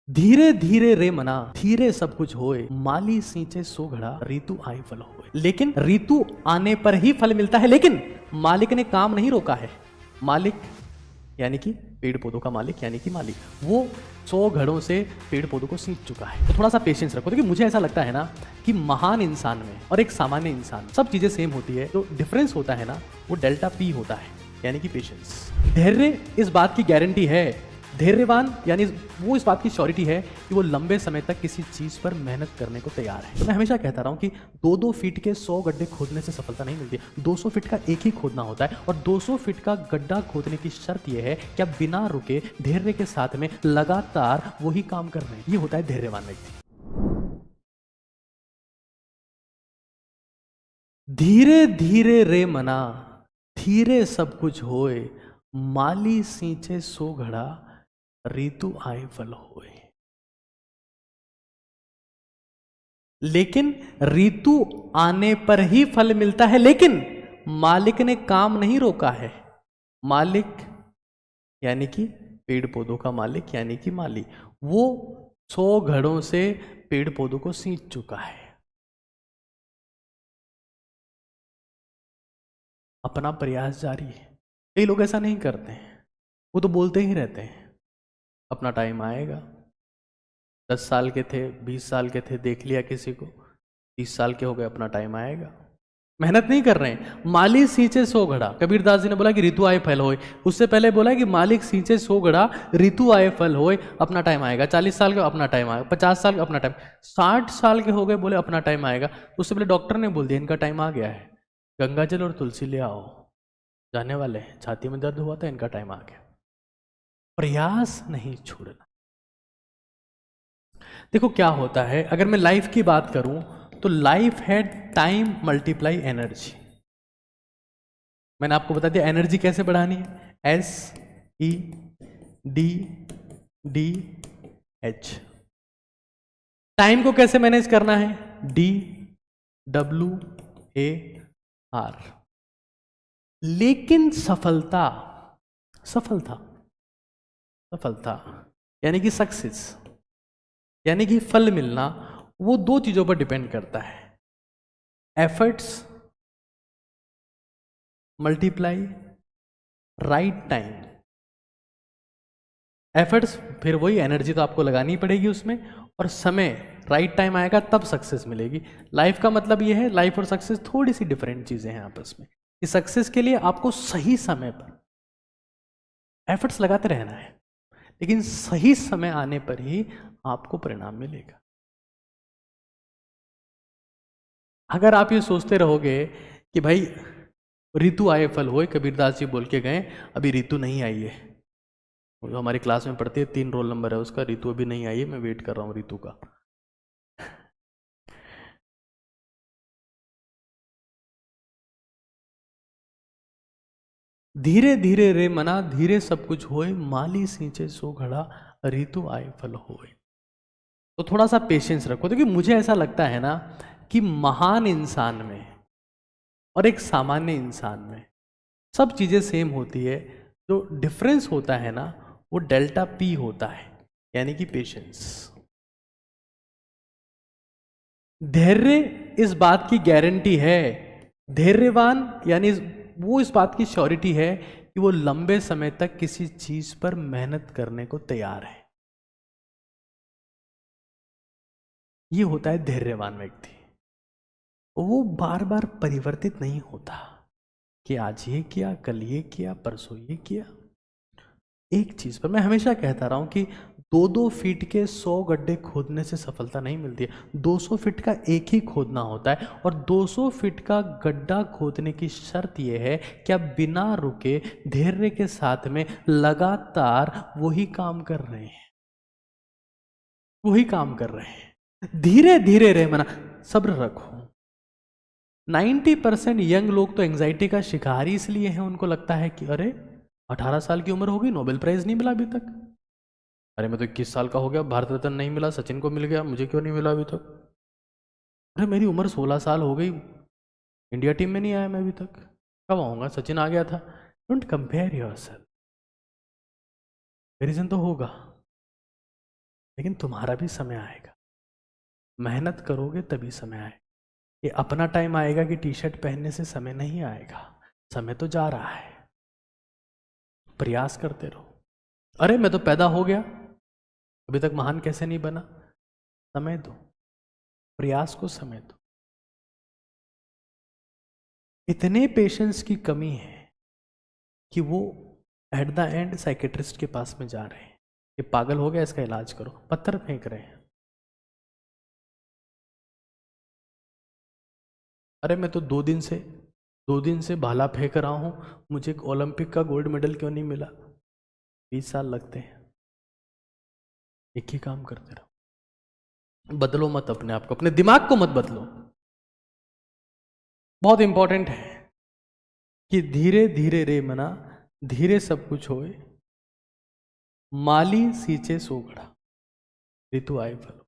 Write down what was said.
धीरे धीरे रे मना धीरे सब कुछ होए, माली सींचे सो घड़ा ऋतु आई फल होए। लेकिन ऋतु आने पर ही फल मिलता है, लेकिन मालिक ने काम नहीं रोका है। मालिक यानी कि पेड़ पौधों का मालिक यानी कि मालिक, वो 100 घड़ों से पेड़ पौधों को सींच चुका है। तो थोड़ा सा पेशेंस रखो, क्योंकि मुझे ऐसा लगता है ना कि महान इंसान में और एक सामान्य इंसान सब चीजें सेम होती है, जो डिफरेंस होता है ना वो डेल्टा पी होता है, यानी कि पेशेंस। धैर्य इस बात की गारंटी है, धैर्यवान यानी वो इस बात की श्योरिटी है कि वो लंबे समय तक किसी चीज पर मेहनत करने को तैयार है। तो मैं हमेशा कहता रहा हूं कि 2-2 फीट के 100 गड्ढे खोदने से सफलता नहीं मिलती, 200 फीट का एक ही खोदना होता है। और 200 फीट का गड्ढा खोदने की शर्त यह है कि आप बिना रुके धैर्य के साथ में लगातार वही काम कर रहे हैं। ये होता है धैर्यवान व्यक्ति। धीरे धीरे रे मना धीरे सब कुछ होए, माली सींचे सो घड़ा ऋतु आए फल होए। लेकिन ऋतु आने पर ही फल मिलता है, लेकिन मालिक ने काम नहीं रोका है। मालिक यानी कि पेड़ पौधों का मालिक यानी कि माली, वो 100 घड़ों से पेड़ पौधों को सींच चुका है। अपना प्रयास जारी है। कई लोग ऐसा नहीं करते हैं, वो तो बोलते ही रहते हैं अपना टाइम आएगा। 10 साल के थे, 20 साल के थे, देख लिया किसी को, 30 साल के हो गए, अपना टाइम आएगा। मेहनत नहीं कर रहे हैं। माली सींचे सो घड़ा, कबीरदास जी ने बोला कि ऋतु आए फल होए। उससे पहले बोला कि मालिक सींचे सो घड़ा ऋतु आए फल होए, अपना टाइम आएगा। 40 साल का अपना टाइम आएगा, 50 साल का अपना टाइम, 60 साल के हो गए, बोले अपना टाइम आएगा। उससे पहले डॉक्टर ने बोल दिया इनका टाइम आ गया है, गंगा जल और तुलसी ले आओ, जाने वाले हैं, छाती में दर्द हुआ था, इनका टाइम आ गया। प्रयास नहीं छोड़ना। देखो क्या होता है, अगर मैं लाइफ की बात करूं तो लाइफ है टाइम मल्टीप्लाई एनर्जी। मैंने आपको बता दिया एनर्जी कैसे बढ़ानी है, SEDDH। टाइम को कैसे मैनेज करना है, DWAR। लेकिन सफलता सफलता सफलता यानी कि सक्सेस यानी कि फल मिलना, वो 2 चीजों पर डिपेंड करता है, efforts multiply right time. Efforts फिर वही एनर्जी तो आपको लगानी पड़ेगी उसमें, और समय राइट टाइम आएगा तब सक्सेस मिलेगी। लाइफ का मतलब ये है, लाइफ और सक्सेस थोड़ी सी डिफरेंट चीजें हैं आपस में, कि सक्सेस के लिए आपको सही समय पर एफर्ट्स लगाते रहना है, लेकिन सही समय आने पर ही आपको परिणाम मिलेगा। अगर आप ये सोचते रहोगे कि भाई ऋतु आए फल होए, कबीरदास जी बोल के गए, अभी ऋतु नहीं आई है, जो हमारी क्लास में पढ़ती है 3 रोल नंबर है उसका, ऋतु अभी नहीं आई है, मैं वेट कर रहा हूँ ऋतु का। धीरे धीरे रे मना धीरे सब कुछ होए, माली सींचे सो घड़ा ऋतु आए फल होए। तो थोड़ा सा पेशेंस रखो, क्योंकि मुझे ऐसा लगता है ना कि महान इंसान में और एक सामान्य इंसान में सब चीजें सेम होती है, जो डिफरेंस होता है ना वो डेल्टा पी होता है, यानी कि पेशेंस। धैर्य इस बात की गारंटी है, धैर्यवान यानी वो इस बात की श्योरिटी है कि वो लंबे समय तक किसी चीज पर मेहनत करने को तैयार है। ये होता है धैर्यवान व्यक्ति। वो बार बार परिवर्तित नहीं होता कि आज ये किया, कल ये किया, परसों ये किया। एक चीज पर मैं हमेशा कहता रहा हूं कि 2-2 फीट के 100 गड्ढे खोदने से सफलता नहीं मिलती है, 200 फीट का एक ही खोदना होता है। और 200 फीट का गड्ढा खोदने की शर्त यह है कि आप बिना रुके धैर्य के साथ में लगातार वही काम कर रहे हैं, वही काम कर रहे हैं। धीरे धीरे रहे मना, सब्र रखो। 90% यंग लोग तो एंजाइटी का शिकार ही इसलिए हैं, उनको लगता है कि अरे 18 साल की उम्र होगी, नोबेल प्राइज नहीं मिला अभी तक। अरे मैं तो 21 साल का हो गया, भारत रत्न नहीं मिला, सचिन को मिल गया, मुझे क्यों नहीं मिला अभी तक। अरे मेरी उम्र 16 साल हो गई, इंडिया टीम में नहीं आया मैं अभी तक, कब आऊंगा, सचिन आ गया था। डोंट कंपेयर योरसेल्फ, कंपैरिजन तो होगा। लेकिन तुम्हारा भी समय आएगा, मेहनत करोगे तभी समय आएगा। ये अपना टाइम आएगा कि टी शर्ट पहनने से समय नहीं आएगा, समय तो जा रहा है, प्रयास करते रहो। अरे मैं तो पैदा हो गया, अभी तक महान कैसे नहीं बना? समय दो, प्रयास को समय दो। इतने पेशेंस की कमी है कि वो एट द एंड साइकेट्रिस्ट के पास में जा रहे हैं, ये पागल हो गया, इसका इलाज करो, पत्थर फेंक रहे हैं। अरे मैं तो 2 दिन से भाला फेंक रहा हूं, मुझे ओलंपिक का गोल्ड मेडल क्यों नहीं मिला? 20 साल लगते हैं। एक ही काम करते रहो, बदलो मत अपने आप को, अपने दिमाग को मत बदलो। बहुत इंपॉर्टेंट है कि धीरे धीरे रे मना, धीरे सब कुछ होए, माली सींचे सो गड़ा, ऋतु आए फल।